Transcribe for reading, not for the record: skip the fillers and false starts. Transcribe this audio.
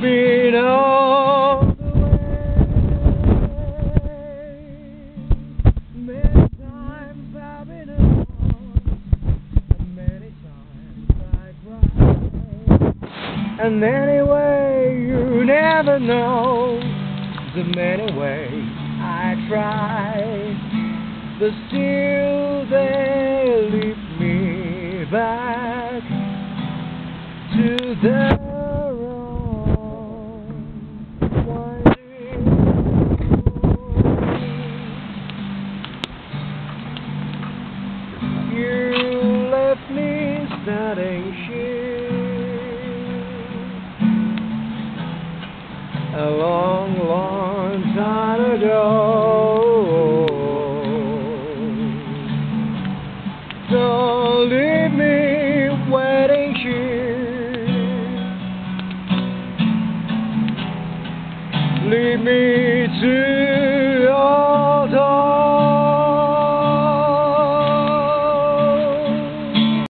been all the way. Many times I've been alone, and many times I cried. And anyway, you never know the many ways I try, but still they lead me back to the wrong winding road. You left me standing here a long, long time ago. Don't leave me waiting here. Lead me to